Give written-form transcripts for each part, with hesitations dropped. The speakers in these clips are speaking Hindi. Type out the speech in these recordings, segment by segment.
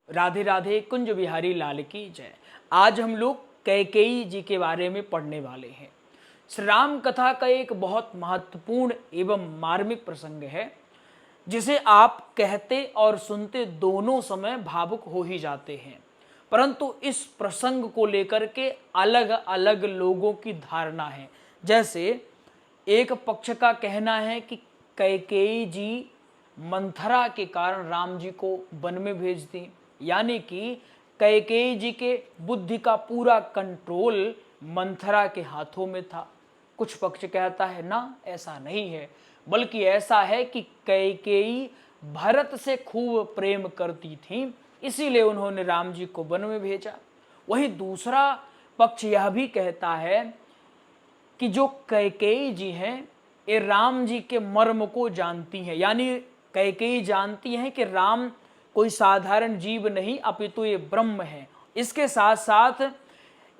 राधे राधे, कुंज बिहारी लाल की जय। आज हम लोग कैकेयी जी के बारे में पढ़ने वाले हैं। श्री राम कथा का एक बहुत महत्वपूर्ण एवं मार्मिक प्रसंग है, जिसे आप कहते और सुनते दोनों समय भावुक हो ही जाते हैं। परंतु इस प्रसंग को लेकर के अलग अलग लोगों की धारणा है। जैसे एक पक्ष का कहना है कि कैकेयी जी मंथरा के कारण राम जी को वन में भेज दी, यानी कि कैकेयी जी के बुद्धि का पूरा कंट्रोल मंथरा के हाथों में था। कुछ पक्ष कहता है ना, ऐसा नहीं है, बल्कि ऐसा है कि कैकेयी भरत से खूब प्रेम करती थी, इसीलिए उन्होंने राम जी को वन में भेजा। वहीं दूसरा पक्ष यह भी कहता है कि जो कैकेयी जी हैं ये राम जी के मर्म को जानती हैं, यानी कैकेयी जानती हैं कि राम कोई साधारण जीव नहीं अपितु ये ब्रह्म है। इसके साथ साथ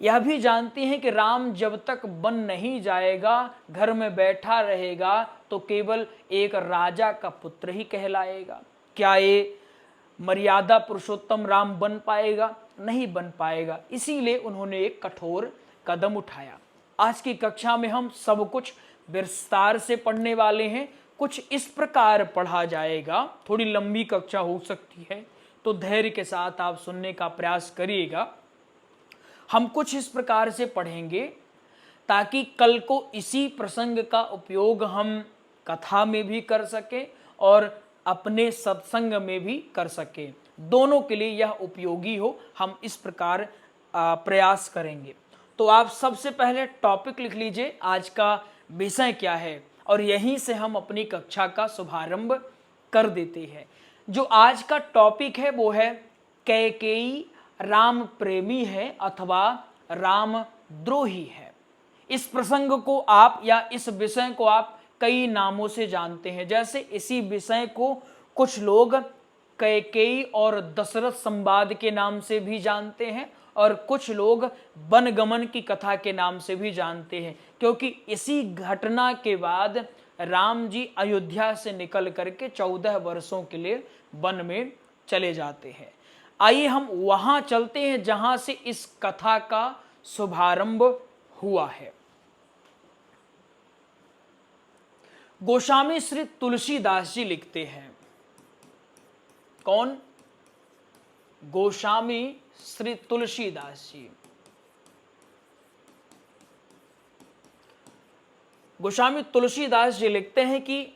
यह भी जानती हैं कि राम जब तक बन नहीं जाएगा, घर में बैठा रहेगा, तो केवल एक राजा का पुत्र ही कहलाएगा। क्या ये मर्यादा पुरुषोत्तम राम बन पाएगा? नहीं बन पाएगा। इसीलिए उन्होंने एक कठोर कदम उठाया। आज की कक्षा में हम सब कुछ विस्तार से पढ़ने वाले हैं। कुछ इस प्रकार पढ़ा जाएगा, थोड़ी लंबी कक्षा हो सकती है, तो धैर्य के साथ आप सुनने का प्रयास करिएगा। हम कुछ इस प्रकार से पढ़ेंगे ताकि कल को इसी प्रसंग का उपयोग हम कथा में भी कर सकें और अपने सत्संग में भी कर सकें। दोनों के लिए यह उपयोगी हो, हम इस प्रकार प्रयास करेंगे। तो आप सबसे पहले टॉपिक लिख लीजिए, आज का विषय क्या है, और यहीं से हम अपनी कक्षा का शुभारंभ कर देते हैं। जो आज का टॉपिक है वो है कैकेयी राम प्रेमी है अथवा राम द्रोही है। इस प्रसंग को आप या इस विषय को आप कई नामों से जानते हैं। जैसे इसी विषय को कुछ लोग कैकेयी और दशरथ संवाद के नाम से भी जानते हैं और कुछ लोग वनगमन की कथा के नाम से भी जानते हैं, क्योंकि इसी घटना के बाद राम जी अयोध्या से निकल करके 14 वर्षों के लिए वन में चले जाते हैं। आइए हम वहां चलते हैं जहां से इस कथा का शुभारंभ हुआ है। गोस्वामी श्री तुलसीदास जी लिखते हैं। कौन? गोस्वामी श्री तुलसीदास जी। गोस्वामी तुलसीदास जी लिखते हैं कि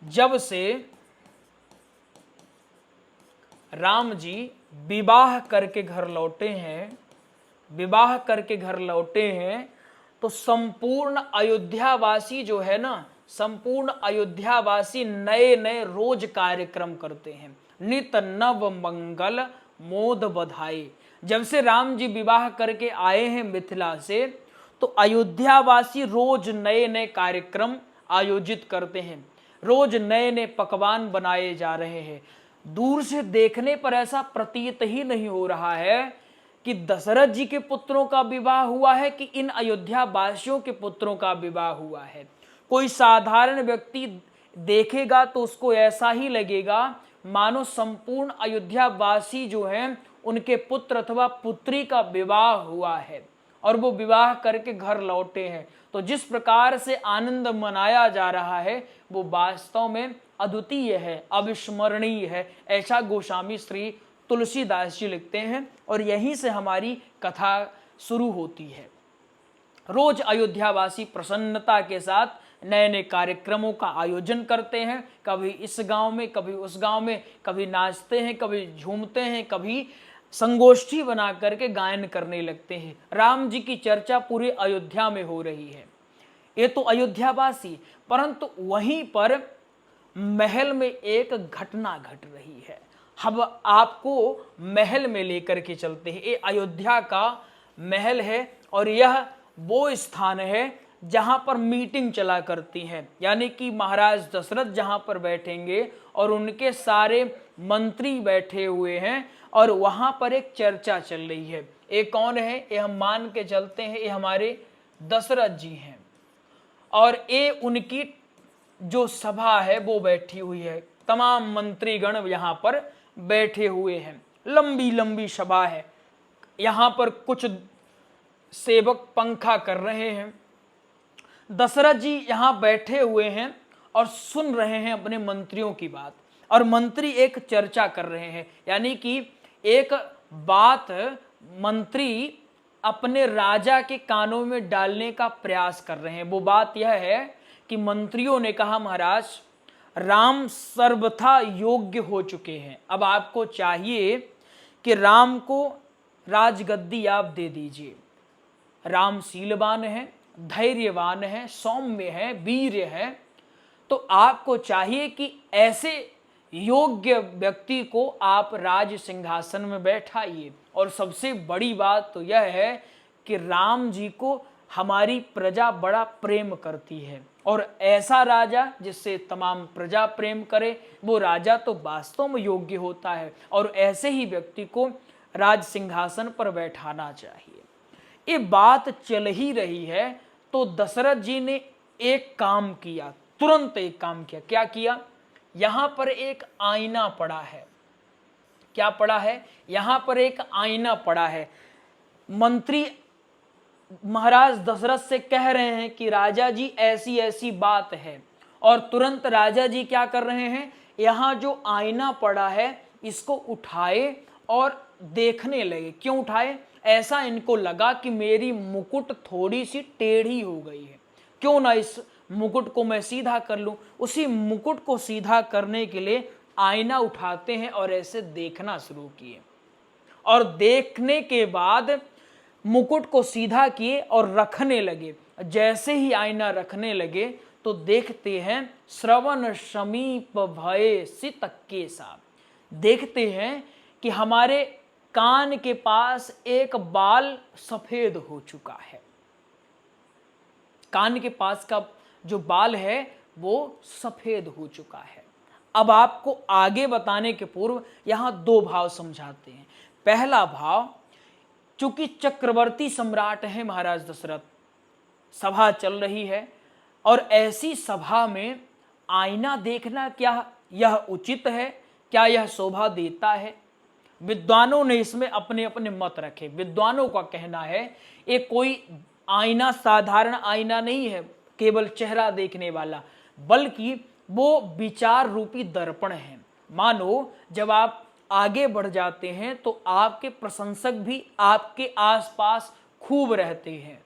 जब से राम जी विवाह करके घर लौटे हैं, तो संपूर्ण अयोध्यावासी जो है ना, संपूर्ण अयोध्यावासी नए नए रोज कार्यक्रम करते हैं। नित नव मंगल मोद बधाई। जब से राम जी विवाह करके आए हैं मिथिला से, तो अयोध्यावासी रोज नए नए कार्यक्रम आयोजित करते हैं, रोज नए नए पकवान बनाए जा रहे हैं। दूर से देखने पर ऐसा प्रतीत ही नहीं हो रहा है कि दशरथ जी के पुत्रों का विवाह हुआ है कि इन अयोध्या वासियों के पुत्रों का विवाह हुआ है। कोई साधारण व्यक्ति देखेगा तो उसको ऐसा ही लगेगा मानो संपूर्ण अयोध्या वासी जो हैं उनके पुत्र अथवा पुत्री का विवाह हुआ है और वो विवाह करके घर लौटे हैं। तो जिस प्रकार से आनंद मनाया जा रहा है वो वास्तव में अद्वितीय है, अविस्मरणीय है, ऐसा गोस्वामी श्री तुलसीदास जी लिखते हैं। और यहीं से हमारी कथा शुरू होती है। रोज अयोध्यावासी प्रसन्नता के साथ नए नए कार्यक्रमों का आयोजन करते हैं, कभी इस गांव में, कभी उस गांव में, कभी नाचते हैं, कभी झूमते हैं, कभी संगोष्ठी बना करके गायन करने लगते हैं। राम जी की चर्चा पूरे अयोध्या में हो रही है। ये तो अयोध्यावासी, परंतु वहीं पर महल में एक घटना घट रही है। हम आपको महल में लेकर के चलते हैं। ये अयोध्या का महल है और यह वो स्थान है जहां पर मीटिंग चला करती है, यानी कि महाराज दशरथ जहां पर बैठेंगे और उनके सारे मंत्री बैठे हुए हैं और वहां पर एक चर्चा चल रही है। ये कौन है? ये हम मान के चलते हैं ये हमारे दशरथ जी हैं और ये उनकी जो सभा है वो बैठी हुई है। तमाम मंत्रीगण यहाँ पर बैठे हुए हैं, लंबी लंबी सभा है। यहाँ पर कुछ सेवक पंखा कर रहे हैं। दशरथ जी यहाँ बैठे हुए हैं और सुन रहे हैं अपने मंत्रियों की बात, और मंत्री एक चर्चा कर रहे हैं, यानी कि एक बात मंत्री अपने राजा के कानों में डालने का प्रयास कर रहे हैं। वो बात यह है कि मंत्रियों ने कहा, महाराज राम सर्वथा योग्य हो चुके हैं, अब आपको चाहिए कि राम को राजगद्दी आप दे दीजिए। राम शीलवान है, धैर्यवान है, सौम्य है, वीर है, तो आपको चाहिए कि ऐसे योग्य व्यक्ति को आप राज सिंहासन में बैठाइए। और सबसे बड़ी बात तो यह है कि राम जी को हमारी प्रजा बड़ा प्रेम करती है, और ऐसा राजा जिससे तमाम प्रजा प्रेम करे, वो राजा तो वास्तव में योग्य होता है, और ऐसे ही व्यक्ति को राज सिंहासन पर बैठाना चाहिए। ये बात चल ही रही है तो दशरथ जी ने एक काम किया, तुरंत एक काम किया। क्या किया? यहां पर एक आईना पड़ा है। क्या पड़ा है? यहां पर एक आईना पड़ा है। मंत्री महाराज दशरथ से कह रहे हैं कि राजा जी ऐसी ऐसी बात है, और तुरंत राजा जी क्या कर रहे हैं, यहां जो आईना पड़ा है इसको उठाए और देखने लगे। क्यों उठाए? ऐसा इनको लगा कि मेरी मुकुट थोड़ी सी टेढ़ी हो गई है, क्यों ना इस मुकुट को मैं सीधा कर लूं। उसी मुकुट को सीधा करने के लिए आईना उठाते हैं और ऐसे देखना शुरू किए, और देखने के बाद मुकुट को सीधा किए और रखने लगे। जैसे ही आईना रखने लगे तो देखते हैं श्रवण समीप भये सित केसा, देखते हैं कि हमारे कान के पास एक बाल सफेद हो चुका है। कान के पास का जो बाल है वो सफेद हो चुका है। अब आपको आगे बताने के पूर्व यहां दो भाव समझाते हैं। पहला भाव, चूंकि चक्रवर्ती सम्राट है महाराज दशरथ, सभा चल रही है, और ऐसी सभा में आईना देखना क्या यह उचित है? क्या यह शोभा देता है? विद्वानों ने इसमें अपने अपने मत रखे। विद्वानों का कहना है ये कोई आईना साधारण आईना नहीं है, केवल चेहरा देखने वाला, बल्कि वो विचार रूपी दर्पण है। मानो जब आप आगे बढ़ जाते हैं तो आपके प्रशंसक भी आपके आसपास खूब रहते हैं।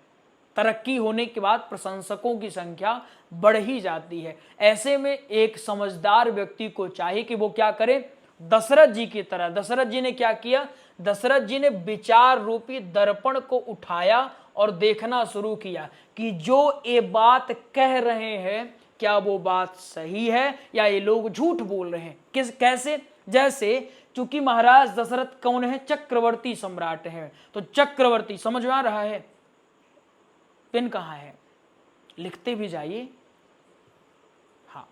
तरक्की होने के बाद प्रशंसकों की संख्या बढ़ ही जाती है। ऐसे में एक समझदार व्यक्ति को चाहिए कि वो क्या करे, दशरथ जी की तरह। दशरथ जी ने क्या किया? दशरथ जी ने विचार रूपी दर्पण को उठाया और देखना शुरू किया कि जो ये बात कह रहे हैं क्या वो बात सही है या ये लोग झूठ बोल रहे हैं। कैसे? जैसे चूंकि महाराज दशरथ कौन है? चक्रवर्ती सम्राट है, तो चक्रवर्ती समझ में आ रहा है? पेन कहाँ है? लिखते भी जाइए। हाँ,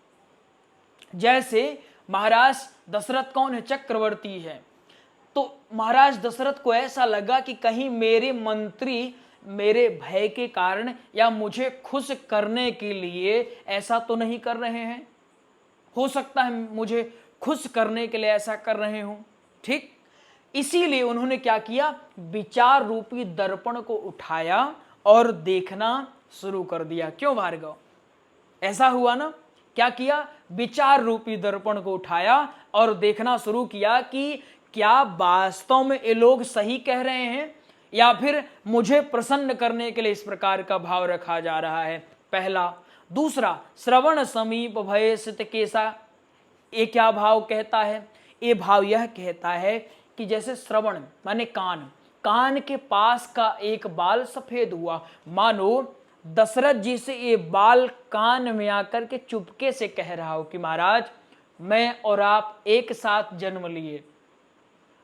जैसे महाराज दशरथ कौन है? चक्रवर्ती है। तो महाराज दशरथ को ऐसा लगा कि कहीं मेरे मंत्री मेरे भय के कारण या मुझे खुश करने के लिए ऐसा तो नहीं कर रहे हैं। हो सकता है मुझे खुश करने के लिए ऐसा कर रहे हो। ठीक, इसीलिए उन्होंने क्या किया, विचार रूपी दर्पण को उठाया और देखना शुरू कर दिया। क्यों भार्गव? ऐसा हुआ ना? क्या किया? विचार रूपी दर्पण को उठाया और देखना शुरू किया कि क्या वास्तव में ये लोग सही कह रहे हैं या फिर मुझे प्रसन्न करने के लिए इस प्रकार का भाव रखा जा रहा है। पहला। दूसरा, श्रवण समीप भय सित केसा, ये क्या भाव कहता है? ये भाव यह कहता है कि जैसे श्रवण माने कान, कान के पास का एक बाल सफेद हुआ, मानो दशरथ जी से ये बाल कान में आकर के चुपके से कह रहा हो कि महाराज मैं और आप एक साथ जन्म लिए,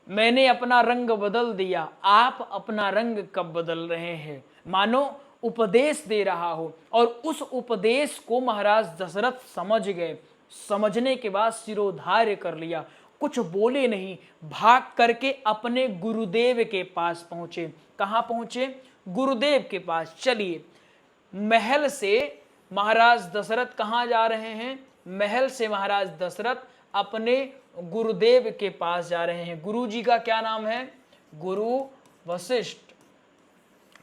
मैंने अपना रंग बदल दिया, आप अपना रंग कब बदल रहे हैं। मानो उपदेश दे रहा हो, और उस उपदेश को महाराज दशरथ समझ गए। समझने के बाद सिरोधार्य कर लिया, कुछ बोले नहीं, भाग करके अपने गुरुदेव के पास पहुंचे। कहाँ पहुंचे? गुरुदेव के पास। चलिए, महल से महाराज दशरथ कहाँ जा रहे हैं? महल से महाराज दशरथ अपने गुरुदेव के पास जा रहे हैं। गुरु जी का क्या नाम है? गुरु वशिष्ठ।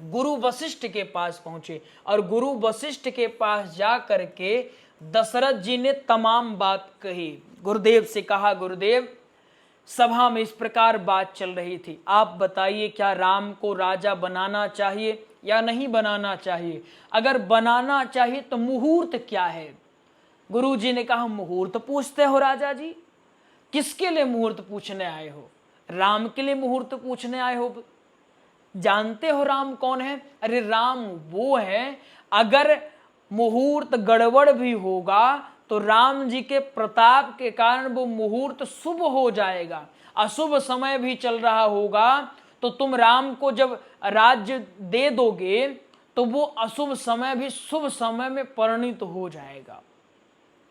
गुरु वशिष्ठ के पास पहुंचे और गुरु वशिष्ठ के पास जा करके दशरथ जी ने तमाम बात कही। गुरुदेव से कहा, गुरुदेव सभा में इस प्रकार बात चल रही थी, आप बताइए क्या राम को राजा बनाना चाहिए या नहीं बनाना चाहिए? अगर बनाना चाहिए तो मुहूर्त क्या है? गुरु जी ने कहा, मुहूर्त पूछते हो राजा जी? किसके लिए मुहूर्त पूछने आए हो? राम के लिए मुहूर्त पूछने आए हो? जानते हो राम कौन है? अरे राम वो है, अगर मुहूर्त गड़बड़ भी होगा तो राम जी के प्रताप के कारण वो मुहूर्त शुभ हो जाएगा। अशुभ समय भी चल रहा होगा तो तुम राम को जब राज्य दे दोगे तो वो अशुभ समय भी शुभ समय में परिणित हो जाएगा।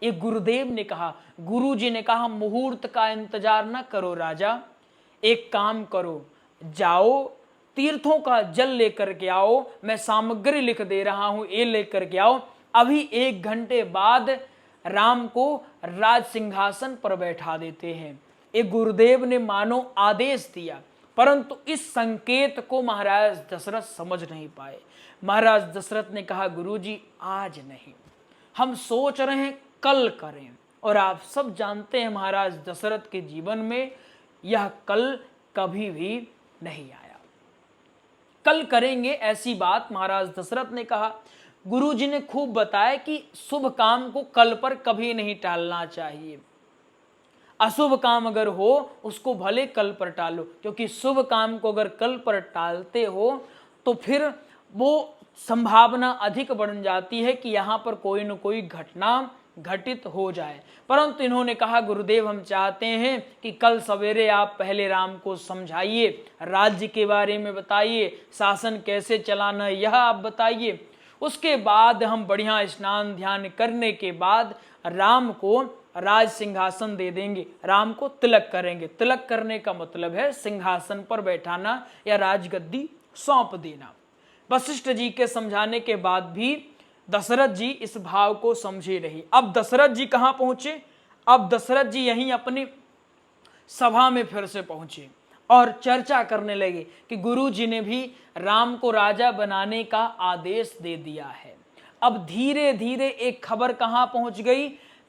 ये गुरुदेव ने कहा। गुरु जी ने कहा, मुहूर्त का इंतजार न करो राजा, एक काम करो, जाओ तीर्थों का जल लेकर के आओ, मैं सामग्री लिख दे रहा हूं, ये लेकर के आओ। अभी 1 घंटे बाद राम को राज सिंहासन पर बैठा देते हैं। ये गुरुदेव ने मानो आदेश दिया, परंतु इस संकेत को महाराज दशरथ समझ नहीं पाए। महाराज दशरथ ने कहा, गुरुजी आज नहीं, हम सोच रहे हैं कल करें। और आप सब जानते हैं महाराज दशरथ के जीवन में यह कल कभी भी नहीं आया। कल करेंगे ऐसी बात महाराज दशरथ ने कहा। गुरुजी ने खूब बताया कि शुभ काम को कल पर कभी नहीं टालना चाहिए। अशुभ काम अगर हो उसको भले कल पर टालो, क्योंकि शुभ काम को अगर कल पर टालते हो तो फिर वो संभावना अधिक बढ़ जाती है कि यहाँ पर कोई न कोई घटना घटित हो जाए। परंतु इन्होंने कहा, गुरुदेव हम चाहते हैं कि कल सवेरे आप पहले राम को समझाइए, राज्य के बारे में बताइए, शासन कैसे चलाना है यह आप बताइए। उसके बाद हम बढ़िया स्नान ध्यान करने के बाद राम को राज सिंहासन दे देंगे, राम को तिलक करेंगे। तिलक करने का मतलब है सिंहासन पर बैठाना या राजगद्दी सौंप देना। वशिष्ठ जी के समझाने के बाद भी दशरथ जी इस भाव को समझे नहीं। अब दशरथ जी कहाँ पहुंचे? अब दशरथ जी यहीं अपनी सभा में फिर से पहुंचे और चर्चा करने लगे कि गुरु जी ने भी राम को राजा बनाने का आदेश दे दिया है। अब धीरे धीरे एक खबर कहाँ पहुंच गई?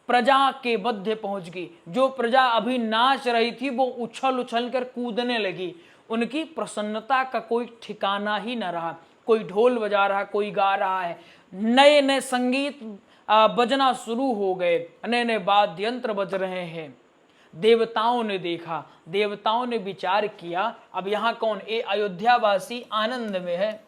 प्रजा के मध्य पहुंच गई। जो प्रजा अभी नाच रही थी वो उछल उछल कर कूदने लगी। उनकी प्रसन्नता का कोई ठिकाना ही न रहा। कोई ढोल बजा रहा, कोई गा रहा है, नए नए संगीत बजना शुरू हो गए, नए नए वाद्य यंत्र बज रहे हैं। देवताओं ने देखा, देवताओं ने विचार किया, अब यहाँ कौन? ये अयोध्यावासी आनंद में है।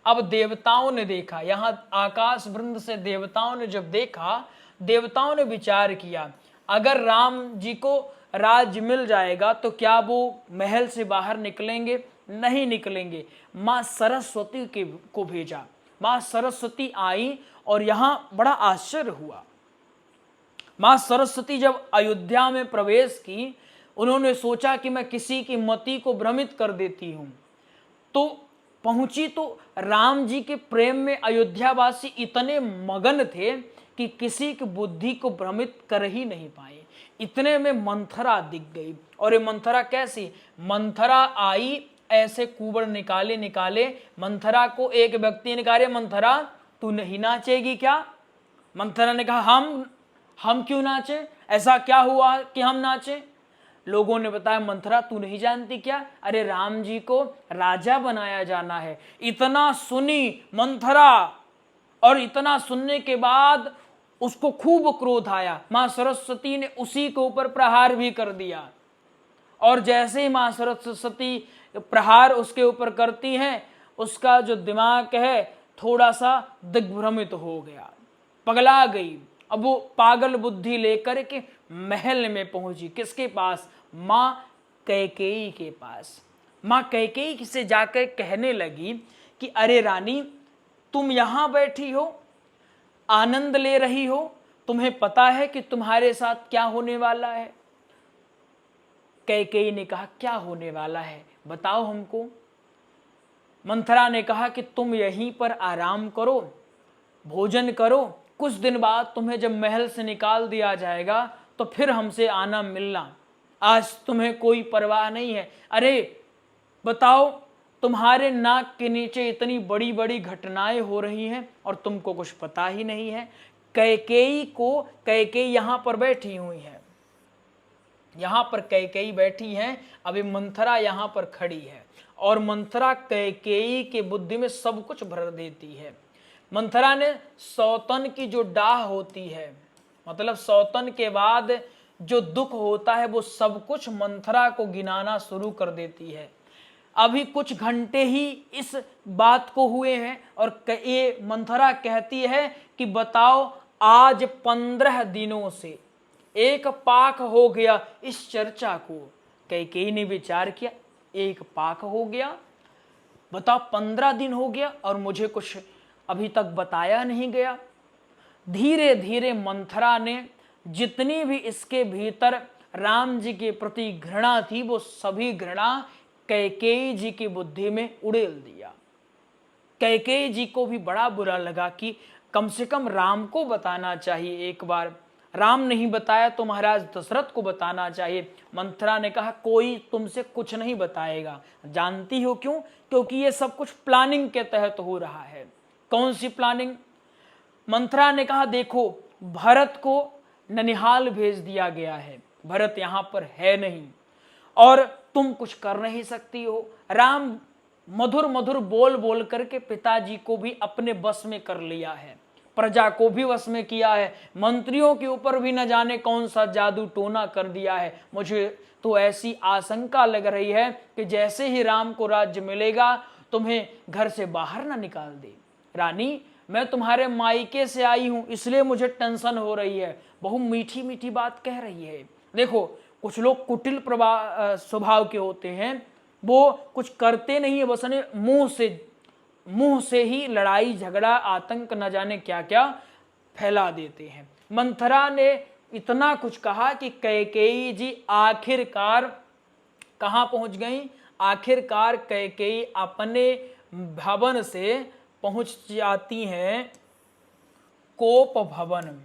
अब देवताओं ने देखा, यहाँ आकाश वृंद से देवताओं ने जब देखा, देवताओं ने विचार किया, अगर राम जी को राज्य मिल जाएगा तो क्या वो महल से बाहर निकलेंगे? नहीं निकलेंगे। माँ सरस्वती को भेजा। माँ सरस्वती आई और यहाँ बड़ा आश्चर्य हुआ। माँ सरस्वती जब अयोध्या में प्रवेश की, उन्होंने सोचा कि मैं किसी की मति को भ्रमित कर देती हूँ। तो पहुंची तो राम जी के प्रेम में अयोध्यावासी इतने मगन थे कि किसी की बुद्धि को भ्रमित कर ही नहीं पाए। इतने में मंथरा दिख गई। और ये मंथरा कैसी? मंथरा आई, ऐसे कुबड़ निकाले निकाले। मंथरा को एक व्यक्ति ने कहा, मंथरा तू नहीं नाचेगी क्या? मंथरा ने कहा, हम क्यों नाचे? ऐसा क्या हुआ कि हम नाचे? लोगों ने बताया, मंथरा तू नहीं जानती क्या? अरे राम जी को राजा बनाया जाना है। इतना सुनी मंथरा और इतना सुनने के बाद उसको खूब क्रोध आया। मां सरस्वती ने उसी के ऊपर प्रहार भी कर दिया। और जैसे ही मां सरस्वती प्रहार उसके ऊपर करती हैं, उसका जो दिमाग है थोड़ा सा दिग्भ्रमित हो गया, पगला गई। अब वो पागल बुद्धि लेकर के महल में पहुंची। किसके पास? मां कैकेयी के पास। मां कैकेयी से जाकर कहने लगी कि अरे रानी, तुम यहां बैठी हो, आनंद ले रही हो, तुम्हें पता है कि तुम्हारे साथ क्या होने वाला है? कैकेयी ने कहा, क्या होने वाला है बताओ हमको। मंथरा ने कहा कि तुम यहीं पर आराम करो, भोजन करो, कुछ दिन बाद तुम्हें जब महल से निकाल दिया जाएगा तो फिर हमसे आना मिलना, आज तुम्हें कोई परवाह नहीं है। अरे बताओ, तुम्हारे नाक के नीचे इतनी बड़ी बड़ी घटनाएं हो रही हैं और तुमको कुछ पता ही नहीं है। कैकेयी यहाँ पर बैठी हुई है, यहाँ पर कैकेयी बैठी हैं, अभी मंथरा यहाँ पर खड़ी है और मंथरा कैकेयी के बुद्धि में सब कुछ भर देती है। मंथरा ने सौतन की जो डाह होती है, मतलब सौतन के बाद जो दुख होता है, वो सब कुछ मंथरा को गिनाना शुरू कर देती है। अभी कुछ घंटे ही इस बात को हुए हैं और ये मंथरा कहती है कि बताओ, आज 15 दिनों से एक पाक हो गया इस चर्चा को। कैकेयी ने विचार किया, एक पाक हो गया, बताओ 15 दिन हो गया और मुझे कुछ अभी तक बताया नहीं गया। धीरे धीरे मंथरा ने जितनी भी इसके भीतर राम जी के प्रति घृणा थी, वो सभी घृणा कैकेयी जी की बुद्धि में उड़ेल दिया। कैकेयी जी को भी बड़ा बुरा लगा कि कम से कम राम को बताना चाहिए, एक बार राम नहीं बताया तो महाराज दशरथ को बताना चाहिए। मंथरा ने कहा, कोई तुमसे कुछ नहीं बताएगा। जानती हो क्यों? क्योंकि ये सब कुछ प्लानिंग के तहत हो रहा है। कौन सी प्लानिंग? मंथरा ने कहा, देखो, भरत को ननिहाल भेज दिया गया है, भरत यहाँ पर है नहीं और तुम कुछ कर नहीं सकती हो। राम मधुर मधुर बोल बोल करके पिताजी को भी अपने बस में कर लिया है, प्रजा को भी वश में किया है, मंत्रियों के ऊपर भी न जाने कौन सा जादू टोना कर दिया है। मुझे तो ऐसी आशंका लग रही है कि जैसे ही राम को राज्य मिलेगा, तुम्हें घर से बाहर ना निकाल दे। रानी, मैं तुम्हारे मायके से आई हूं, इसलिए मुझे टेंशन हो रही है। बहुत मीठी मीठी बात कह रही है। देखो, कुछ लोग कुटिल स्वभाव के होते हैं, वो कुछ करते नहीं है, बस मुंह से ही लड़ाई झगड़ा आतंक न जाने क्या क्या फैला देते हैं। मंथरा ने इतना कुछ कहा कि कैकेयी जी आखिरकार कहाँ पहुंच गई? आखिरकार कैकेयी अपने भवन से पहुंच जाती हैं कोप भवन।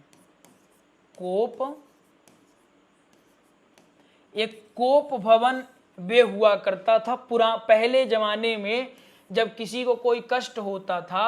एक कोप भवन वे हुआ करता था पहले जमाने में। जब किसी को कोई कष्ट होता था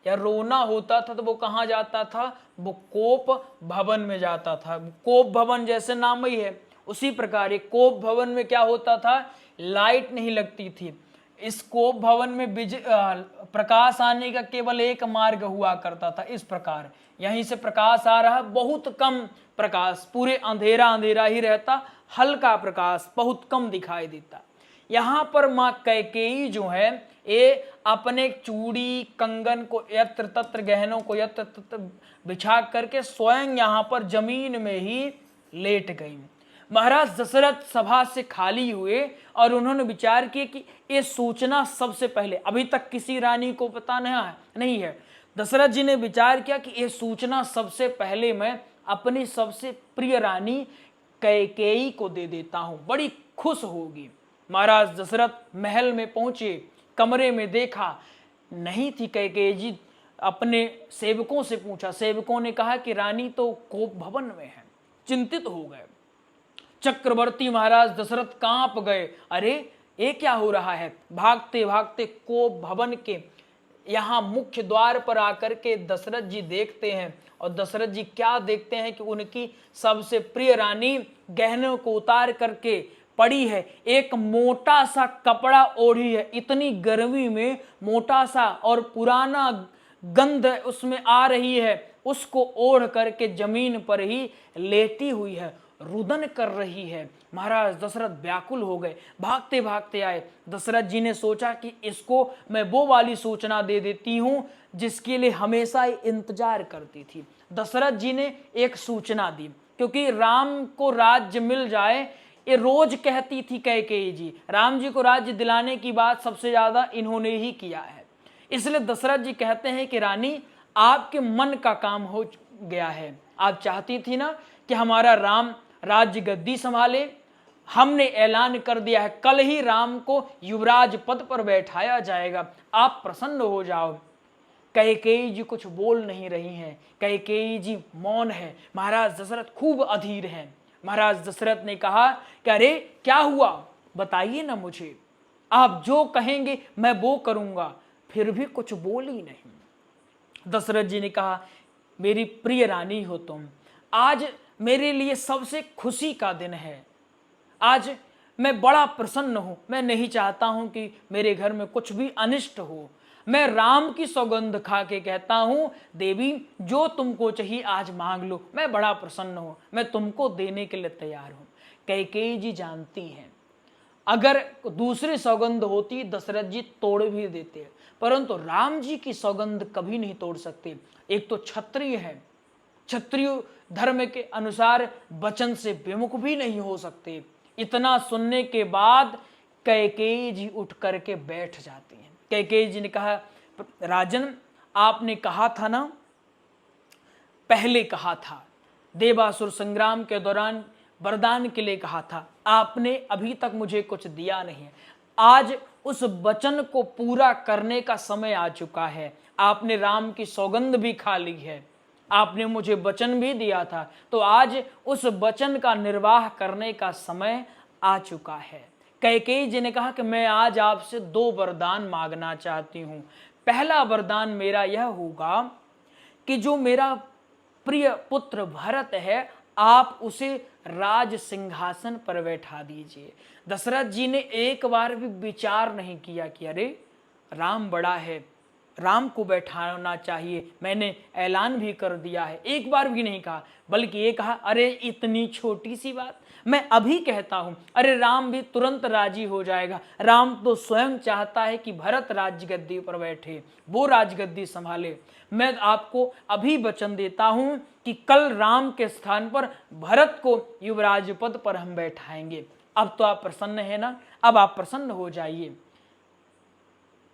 या रोना होता था तो वो कहाँ जाता था? वो कोप भवन में जाता था। कोप भवन जैसे नाम ही है, उसी प्रकार एक कोप भवन में क्या होता था? लाइट नहीं लगती थी। इस कोप भवन में प्रकाश आने का केवल एक मार्ग हुआ करता था। इस प्रकार यहीं से प्रकाश आ रहा, बहुत कम प्रकाश, पूरे अंधेरा अंधेरा ही रहता, हल्का प्रकाश बहुत कम दिखाई देता। यहाँ पर माँ कैकेयी जो है, ये अपने चूड़ी कंगन को यत्र तत्र, गहनों को यत्र तत्र बिछा करके स्वयं यहाँ पर जमीन में ही लेट गई। महाराज दशरथ सभा से खाली हुए और उन्होंने विचार किया कि ये सूचना सबसे पहले, अभी तक किसी रानी को पता नहीं है। दशरथ जी ने विचार किया कि ये सूचना सबसे पहले मैं अपनी सबसे प्रिय रानी कैकेयी को दे देता हूं, बड़ी खुश होगी। महाराज दशरथ महल में पहुंचे, कमरे में देखा, नहीं थी कैकेयी जी। अपने सेवकों से पूछा, सेवकों ने कहा कि रानी तो कोप भवन में है। चिंतित हो गए चक्रवर्ती महाराज दशरथ, कांप गए। अरे ये क्या हो रहा है? भागते भागते कोप भवन के यहाँ मुख्य द्वार पर आकर के दशरथ जी देखते हैं और दशरथ जी क्या देखते हैं कि उनकी सबसे प्रिय रानी गहनों को उतार करके पड़ी है, एक मोटा सा कपड़ा ओढ़ी है। इतनी गर्मी में मोटा सा और पुराना गंध उसमें आ रही है, उसको ओढ़ करके जमीन पर ही लेटी हुई है, रुदन कर रही है। महाराज दशरथ व्याकुल हो गए, भागते भागते आए। दशरथ जी ने सोचा कि इसको मैं वो वाली सूचना दे देती हूं जिसके लिए हमेशा इंतजार करती थी। दशरथ जी ने एक सूचना दी, क्योंकि राम को राज्य मिल जाए, ये रोज कहती थी कैकेयी जी, राम जी को राज्य दिलाने की बात सबसे ज्यादा इन्होंने ही किया है। इसलिए दशरथ जी कहते हैं कि रानी, आपके मन का काम हो गया है। आप चाहती थी ना कि हमारा राम राज्य गद्दी संभाले, हमने ऐलान कर दिया है, कल ही राम को युवराज पद पर बैठाया जाएगा, आप प्रसन्न हो जाओ। कैकेयी जी कुछ बोल नहीं रही हैं, कैकेयी जी मौन है। महाराज दशरथ खूब अधीर हैं, महाराज दशरथ ने कहा कि अरे क्या हुआ, बताइए ना मुझे, आप जो कहेंगे मैं वो करूंगा। फिर भी कुछ बोल ही नहीं। दशरथ जी ने कहा, मेरी प्रिय रानी हो तुम, आज मेरे लिए सबसे खुशी का दिन है। आज मैं बड़ा प्रसन्न हूं। मैं नहीं चाहता हूं कि मेरे घर में कुछ भी अनिष्ट हो। मैं राम की सौगंध खा के कहता हूं, देवी जो तुमको चाहिए आज मांग लो, मैं बड़ा प्रसन्न हूं, मैं तुमको देने के लिए तैयार हूं। कैकेयी जी जानती हैं, अगर दूसरी सौगंध होती दशरथ जी तोड़ भी देते, परंतु राम जी की सौगंध कभी नहीं तोड़ सकते। एक तो क्षत्रिय है, क्षत्रिय धर्म के अनुसार वचन से विमुख भी नहीं हो सकते। इतना सुनने के बाद कैकेयी जी उठ करके बैठ जाती हैं। कैकेयी जी ने कहा, राजन आपने कहा था ना, पहले कहा था, देवासुर संग्राम के दौरान वरदान के लिए कहा था, आपने अभी तक मुझे कुछ दिया नहीं है। आज उस वचन को पूरा करने का समय आ चुका है। आपने राम की सौगंध भी खा ली है, आपने मुझे वचन भी दिया था, तो आज उस वचन का निर्वाह करने का समय आ चुका है। कैकेयी जी ने कहा कि मैं आज आपसे 2 वरदान मांगना चाहती हूं। पहला वरदान मेरा यह होगा कि जो मेरा प्रिय पुत्र भरत है, आप उसे राज सिंहासन पर बैठा दीजिए। दशरथ जी ने एक बार भी विचार नहीं किया कि अरे राम बड़ा है, राम को बैठाना चाहिए, मैंने ऐलान भी कर दिया है, एक बार भी नहीं कहा, बल्कि ये कहा, अरे इतनी छोटी सी बात, मैं अभी कहता हूं, अरे राम भी तुरंत राजी हो जाएगा। राम तो स्वयं चाहता है कि भरत राजगद्दी पर बैठे, वो राजगद्दी संभाले। मैं आपको अभी वचन देता हूं कि कल राम के स्थान पर भरत को युवराज पद पर हम बैठाएंगे। अब तो आप प्रसन्न है ना, अब आप प्रसन्न हो जाइए।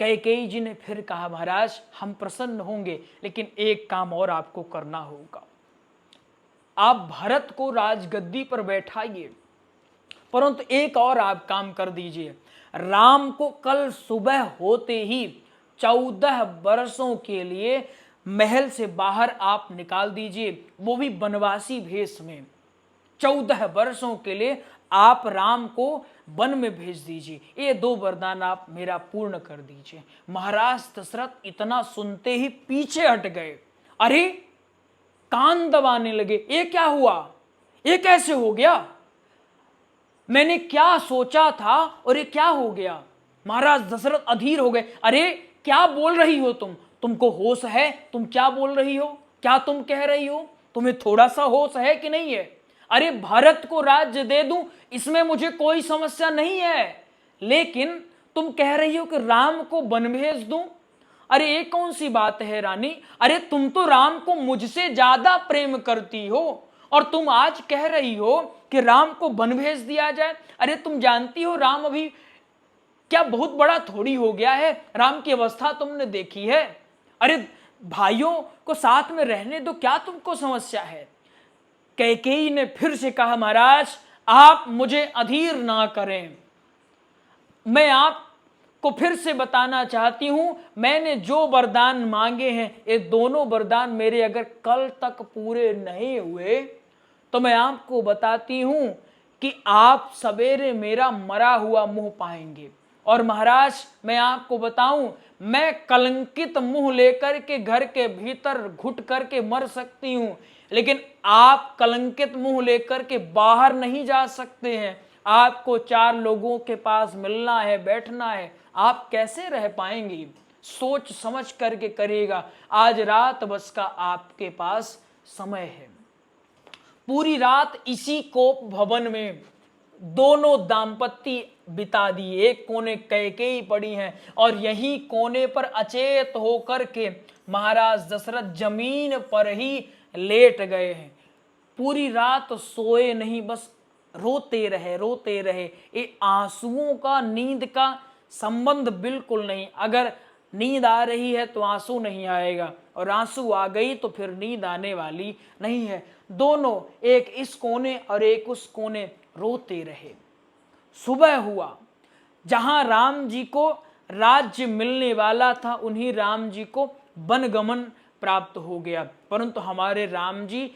कैकेयी जी ने फिर कहा, महाराज हम प्रसन्न होंगे, लेकिन एक काम और आपको करना होगा। आप भरत को राजगद्दी पर बैठाइए, परंतु एक और आप काम कर दीजिए, राम को कल सुबह होते ही 14 वर्षों के लिए महल से बाहर आप निकाल दीजिए, वो भी बनवासी भेष में। 14 वर्षों के लिए आप राम को वन में भेज दीजिए। ये 2 वरदान आप मेरा पूर्ण कर दीजिए। महाराज दशरथ इतना सुनते ही पीछे हट गए। अरे कान दबाने लगे, ये क्या हुआ, ये कैसे हो गया, मैंने क्या सोचा था और ये क्या हो गया। महाराज दशरथ अधीर हो गए। अरे क्या बोल रही हो तुमको होश है, तुम क्या बोल रही हो, क्या तुम कह रही हो, तुम्हें थोड़ा सा होश है कि नहीं है। अरे भारत को राज्य दे दूं, इसमें मुझे कोई समस्या नहीं है, लेकिन तुम कह रही हो कि राम को वन भेज दूं। अरे ये कौन सी बात है रानी, अरे तुम तो राम को मुझसे ज्यादा प्रेम करती हो और तुम आज कह रही हो कि राम को वन भेज दिया जाए। अरे तुम जानती हो राम अभी क्या बहुत बड़ा थोड़ी हो गया है, राम की अवस्था तुमने देखी है। अरे भाइयों को साथ में रहने दो, क्या तुमको समस्या है। कैकेयी ने फिर से कहा, महाराज आप मुझे अधीर ना करें, मैं आपको फिर से बताना चाहती हूं, मैंने जो वरदान मांगे हैं, ये दोनों वरदान मेरे अगर कल तक पूरे नहीं हुए तो मैं आपको बताती हूं कि आप सवेरे मेरा मरा हुआ मुंह पाएंगे। और महाराज मैं आपको बताऊं, मैं कलंकित मुंह लेकर के घर के भीतर घुट करके मर सकती हूं, लेकिन आप कलंकित मुंह लेकर के बाहर नहीं जा सकते हैं। आपको 4 लोगों के पास मिलना है, बैठना है, आप कैसे रह पाएंगी, सोच समझ करके करिएगा। आज रात बस का आपके पास समय है। पूरी रात इसी कोप भवन में दोनों दाम्पत्य बिता दिए। एक कोने कैकेयी पड़ी हैं और यही कोने पर अचेत होकर के महाराज दशरथ जमीन पर ही लेट गए हैं। पूरी रात सोए नहीं, बस रोते रहे। ये आंसुओं का नींद का संबंध बिल्कुल नहीं। अगर नींद आ रही है तो आंसू नहीं आएगा, और आंसू आ गई तो फिर नींद आने वाली नहीं है। दोनों एक इस कोने और एक उस कोने रोते रहे। सुबह हुआ, जहां राम जी को राज्य मिलने वाला था उन्हीं राम जी को वनगमन प्राप्त हो गया, परंतु हमारे राम जी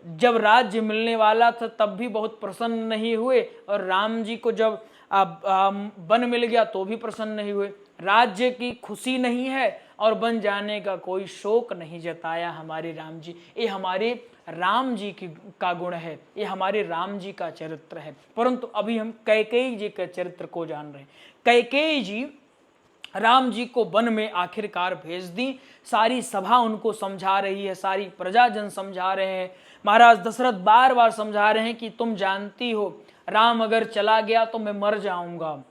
जब राज्य मिलने वाला था तब भी बहुत प्रसन्न नहीं हुए, और राम जी को जब वन मिल गया तो भी प्रसन्न नहीं हुए। राज्य की खुशी नहीं है और बन जाने का कोई शोक नहीं जताया हमारे राम जी। ये हमारे राम जी की का गुण है, ये हमारे राम जी का चरित्र है। परंतु अभी हम कैकेयी जी के चरित्र को जान रहे हैं। कैकेयी जी राम जी को वन में आखिरकार भेज दी। सारी सभा उनको समझा रही है, सारी प्रजाजन समझा रहे हैं। महाराज दशरथ बार बार समझा रहे हैं कि तुम जानती हो राम अगर चला गया तो मैं मर जाऊंगा,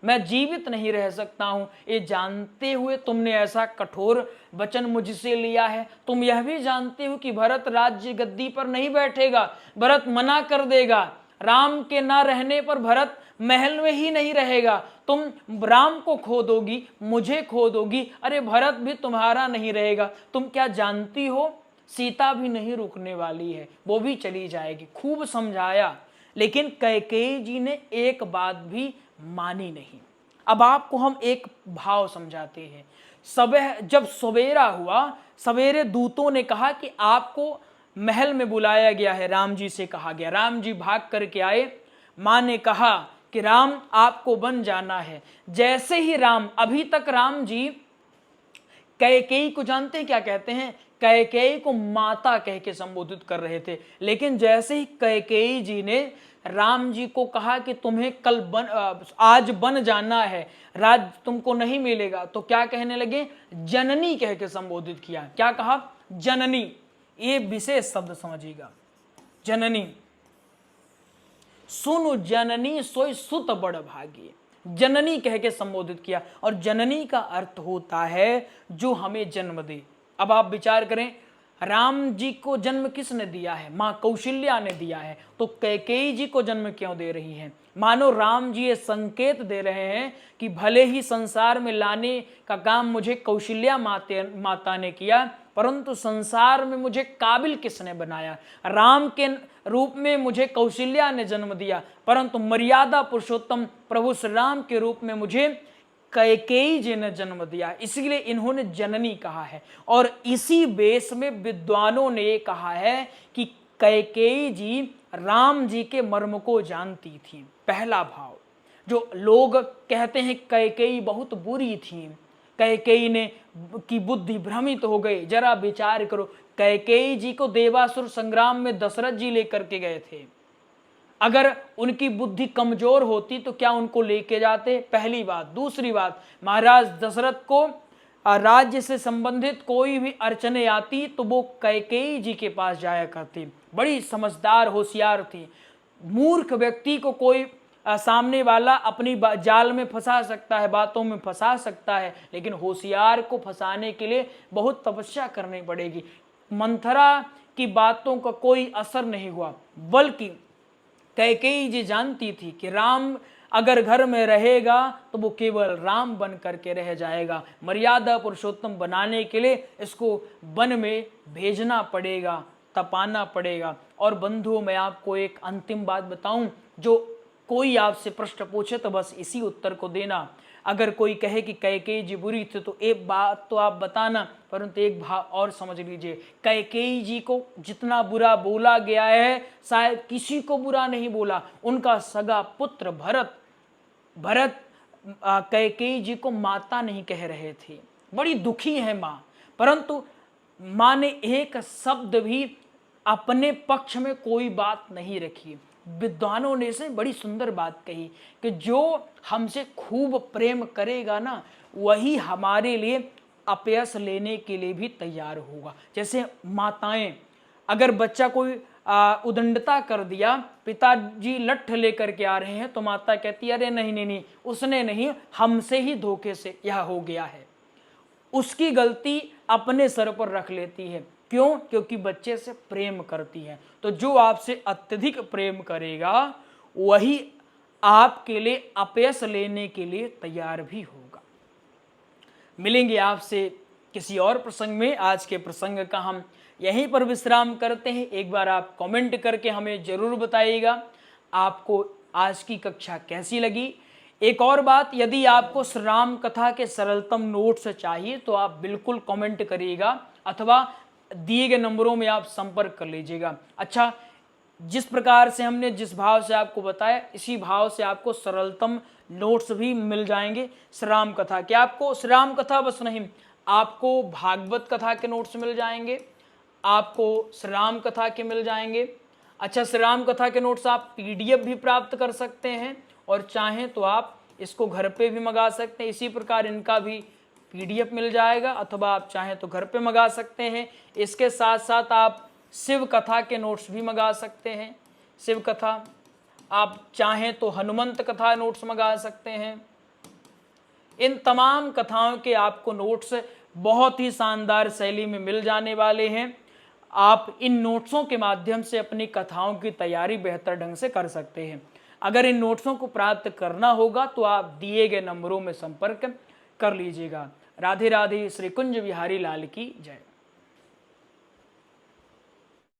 मैं जीवित नहीं रह सकता हूं। ये जानते हुए तुमने ऐसा कठोर वचन मुझसे लिया है। तुम यह भी जानते हो कि भरत राज्य गद्दी पर नहीं बैठेगा, भरत मना कर देगा। राम के ना रहने पर भरत महल में ही नहीं रहेगा। तुम राम को खो दोगी, मुझे खो दोगी, अरे भरत भी तुम्हारा नहीं रहेगा। तुम क्या जानती हो सीता भी नहीं रुकने वाली है, वो भी चली जाएगी। खूब समझाया, लेकिन कैकेयी जी ने एक बात भी मानी नहीं। अब आपको हम एक भाव समझाते हैं। जब सवेरा हुआ, सवेरे दूतों ने कहा कि आपको महल में बुलाया गया है, राम जी से कहा गया। राम जी भाग करके आए। माँ ने कहा कि राम आपको वन जाना है। जैसे ही राम, अभी तक राम जी कैकेयी को जानते हैं क्या कहते हैं, कैकेयी को माता कह के संबोधित कर रहे थे। लेकिन जैसे ही कैकेयी जी ने राम जी को कहा कि तुम्हें आज बन जाना है, राज तुमको नहीं मिलेगा, तो क्या कहने लगे, जननी कह के संबोधित किया। क्या कहा, जननी। ये विशेष शब्द समझिएगा, जननी। सुनु जननी सोई सुत बड़ भागी, जननी कह के संबोधित किया। और जननी का अर्थ होता है जो हमें जन्म दे। अब आप विचार करें, राम जी को जन्म किसने दिया है, मां कौशल्या ने दिया है, तो कैकेयी जी को जन्म क्यों दे रही है। मानो राम जी ये संकेत दे रहे हैं कि भले ही संसार में लाने का काम मुझे कौशल्या माता ने किया, परंतु संसार में मुझे काबिल किसने बनाया। राम के रूप में मुझे कौशल्या ने जन्म दिया, परंतु मर्यादा पुरुषोत्तम प्रभु श्री राम के रूप में मुझे कैकेयी जी ने जन्म दिया। इसलिए इन्होंने जननी कहा है। और इसी बेस में विद्वानों ने कहा है कि कैकेयी जी राम जी के मर्म को जानती थी। पहला भाव, जो लोग कहते हैं कैकेयी बहुत बुरी थी, कैकेयी ने की बुद्धि भ्रमित हो गई, जरा विचार करो, कैकेयी जी को देवासुर संग्राम में दशरथ जी लेकर के गए थे। अगर उनकी बुद्धि कमजोर होती तो क्या उनको लेके जाते, पहली बात। दूसरी बात, महाराज दशरथ को राज्य से संबंधित कोई भी अड़चने आती तो वो कैकेयी जी के पास जाया करती। बड़ी समझदार होशियार थी। मूर्ख व्यक्ति को कोई सामने वाला अपनी जाल में फंसा सकता है, बातों में फंसा सकता है, लेकिन होशियार को फंसाने के लिए बहुत तपस्या करनी पड़ेगी। मंथरा की बातों का कोई असर नहीं हुआ, बल्कि कैकेयी जी जानती थी कि राम अगर घर में रहेगा तो वो केवल राम बन करके रह जाएगा। मर्यादा पुरुषोत्तम बनाने के लिए इसको वन में भेजना पड़ेगा, तपाना पड़ेगा। और बंधुओं, मैं आपको एक अंतिम बात बताऊं, जो कोई आपसे प्रश्न पूछे तो बस इसी उत्तर को देना। अगर कोई कहे कि कैकेयी जी बुरी थी तो एक बात तो आप बताना, परंतु एक भाव और समझ लीजिए, कैकेयी जी को जितना बुरा बोला गया है शायद किसी को बुरा नहीं बोला। उनका सगा पुत्र भरत कैकेयी जी को माता नहीं कह रहे थे। बड़ी दुखी है माँ, परंतु माँ ने एक शब्द भी अपने पक्ष में कोई बात नहीं रखी। विद्वानों ने से बड़ी सुंदर बात कही कि जो हमसे खूब प्रेम करेगा ना, वही हमारे लिए अपयश लेने के लिए भी तैयार होगा। जैसे माताएं, अगर बच्चा कोई उदंडता कर दिया, पिताजी लठ लेकर के आ रहे हैं, तो माता कहती है अरे नहीं नहीं नहीं, उसने नहीं, हमसे ही धोखे से यह हो गया है। उसकी गलती अपने सर पर रख लेती है। क्यों? क्योंकि बच्चे से प्रेम करती है। तो जो आपसे अत्यधिक प्रेम करेगा वही आपके लिए अपयश लेने के लिए तैयार भी होगा। मिलेंगे आपसे किसी और प्रसंग में। आज के प्रसंग का हम यहीं पर विश्राम करते हैं। एक बार आप कमेंट करके हमें जरूर बताइएगा आपको आज की कक्षा कैसी लगी। एक और बात, यदि आपको श्री राम कथा के सरलतम नोट्स चाहिए तो आप बिल्कुल कमेंट करिएगा, अथवा दिए गए नंबरों में आप संपर्क कर लीजिएगा। अच्छा, जिस प्रकार से हमने जिस भाव से आपको बताया, इसी भाव से आपको सरलतम नोट्स भी मिल जाएंगे श्री राम कथा के। आपको श्री राम कथा बस नहीं, आपको भागवत कथा के नोट्स मिल जाएंगे, आपको श्री राम कथा के मिल जाएंगे। अच्छा, श्री राम कथा के नोट्स आप PDF भी प्राप्त कर सकते हैं और चाहें तो आप इसको घर पे भी मंगा सकते हैं। इसी प्रकार इनका भी PDF मिल जाएगा, अथवा आप चाहें तो घर पे मंगा सकते हैं। इसके साथ साथ आप शिव कथा के नोट्स भी मंगा सकते हैं। शिव कथा, आप चाहें तो हनुमंत कथा नोट्स मंगा सकते हैं। इन तमाम कथाओं के आपको नोट्स बहुत ही शानदार शैली में मिल जाने वाले हैं। आप इन नोट्सों के माध्यम से अपनी कथाओं की तैयारी बेहतर ढंग से कर सकते हैं। अगर इन नोट्सों को प्राप्त करना होगा तो आप दिए गए नंबरों में संपर्क कर लीजिएगा। राधे राधे। श्री कुंज बिहारी लाल की जय।